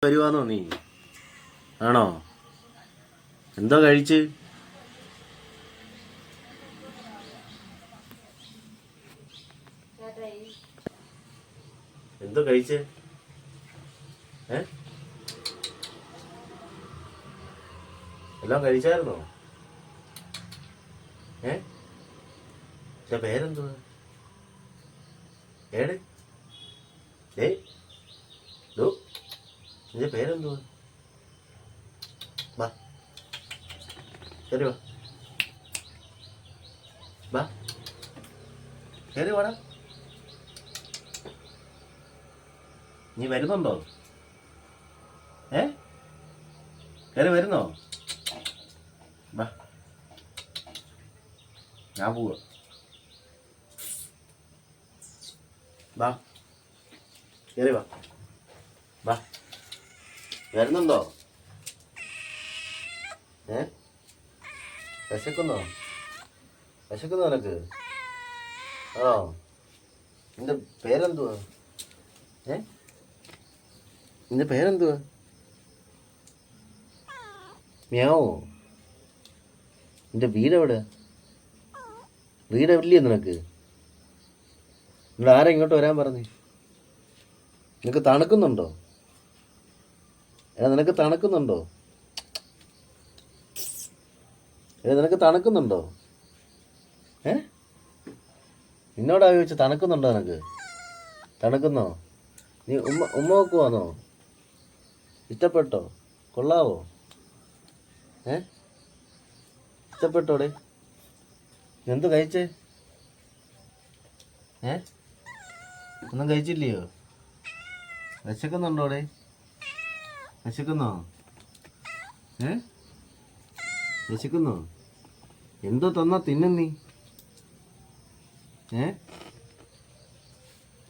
വരുവാന്നോ നീ? ആണോ? എന്തോ കഴിച്ച്? എന്തോ കഴിച്ച്? എല്ലാം കഴിച്ചായിരുന്നോ? പേരെന്തുവാ? ഏടെ നിന്റെ പേരെന്തുവാ? വാ, കയറി വാ, വാ, കയറി വാടാ. നീ വരുന്നുണ്ടോ? കയറി വരുന്നോ? വാ, ഞാൻ പോവാ. വാ, കയറി വാ, വാ. വരുന്നുണ്ടോ? വിശക്കുന്നോ? വിശക്കുന്നോ നിനക്ക്? ആണോ? നിന്റെ പേരെന്തുവാ? നിന്റെ പേരെന്തുവാ? മ്യാവോ? നിന്റെ വീടെവിടെ? വീടെവില്ലേ നിനക്ക്? ഇവിടെ ആരാ ഇങ്ങോട്ട് വരാൻ പറഞ്ഞു? നിനക്ക് തണുക്കുന്നുണ്ടോ? നിനക്ക് തണുക്കുന്നുണ്ടോ? നിനക്ക് തണുക്കുന്നുണ്ടോ? നിന്നോടാ ചോദിച്ചു തണുക്കുന്നുണ്ടോ? നിനക്ക് തണുക്കുന്നോ? നീ ഉമ്മ വെക്കുവാന്നോ? ഇഷ്ടപ്പെട്ടോ? കൊള്ളാവോ? ഇഷ്ടപ്പെട്ടോടെ? എന്ത് കഴിച്ചേ? ഒന്നും കഴിച്ചില്ലയോ? വിശക്കുന്നുണ്ടോടെ? വിശക്കുന്നോ? വിശക്കുന്നോ? എന്തോ തന്നാ തിന്നും നീ?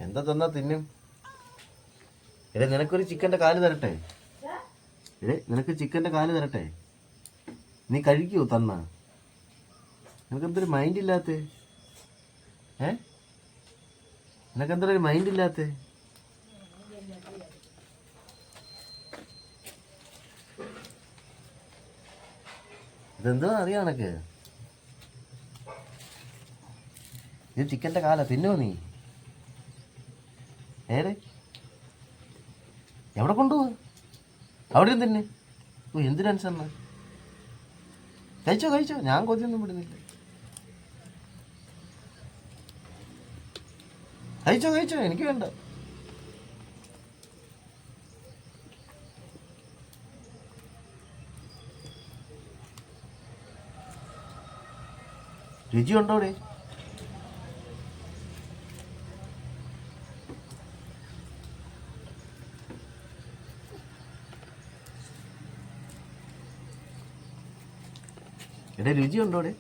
എന്താ തന്നാ തിന്നും? നിനക്കൊരു ചിക്കൻ്റെ കാല് തരട്ടെ? നിനക്ക് ചിക്കൻ്റെ കാല് തരട്ടെ? നീ കഴിക്കൂ തന്നാ? നിനക്കെന്തൊരു മൈൻഡ് ഇല്ലാത്തേ? നിനക്കെന്തൊരു മൈൻഡ് ഇല്ലാത്തേ? ഇതെന്തോ അറിയാം എനക്ക്. ഇത് ചിക്കൻ്റെ കാല തിന്നോ നീ? എവിടെ കൊണ്ടുപോവാ? അവിടെ തന്നെ. എന്ത് ടെൻഷനാ? കഴിച്ചോ, ഞാൻ കൊതിയൊന്നും വിടുന്നില്ല. കഴിച്ചോ, എനിക്ക് വേണ്ട. രുചി ഉണ്ടോടെ? രുചി ഉണ്ടോടെ?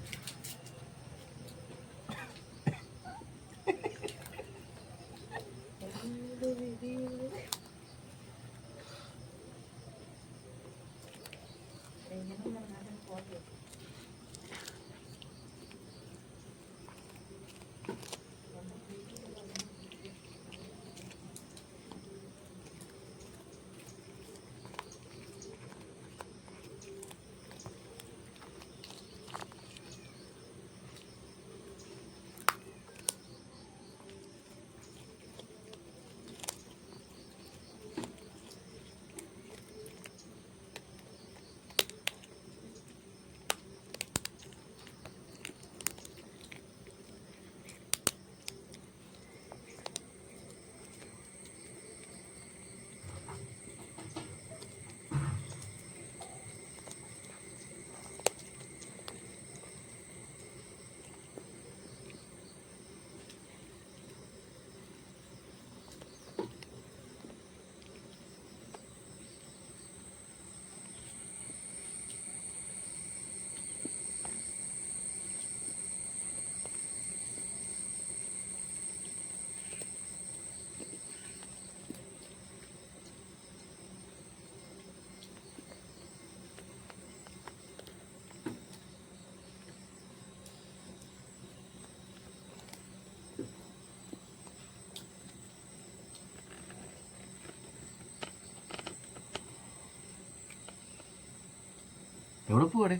എവിടെ പോവാടേ?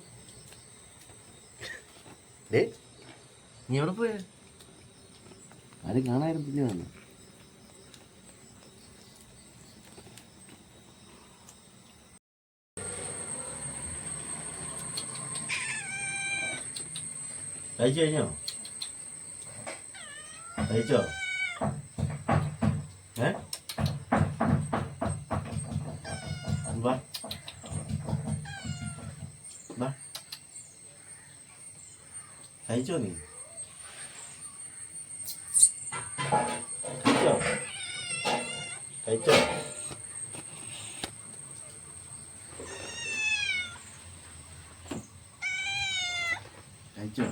ഡേ, നീ എവിടെ പോയ? ആരും കാണാനും പിന്നെ വന്നു. കഴിച്ചു കഴിഞ്ഞോ? കഴിച്ചോ? വാ വാ, കഴിച്ചോ? നീ കഴിച്ചോ? കഴിച്ചോ? കഴിച്ചോ?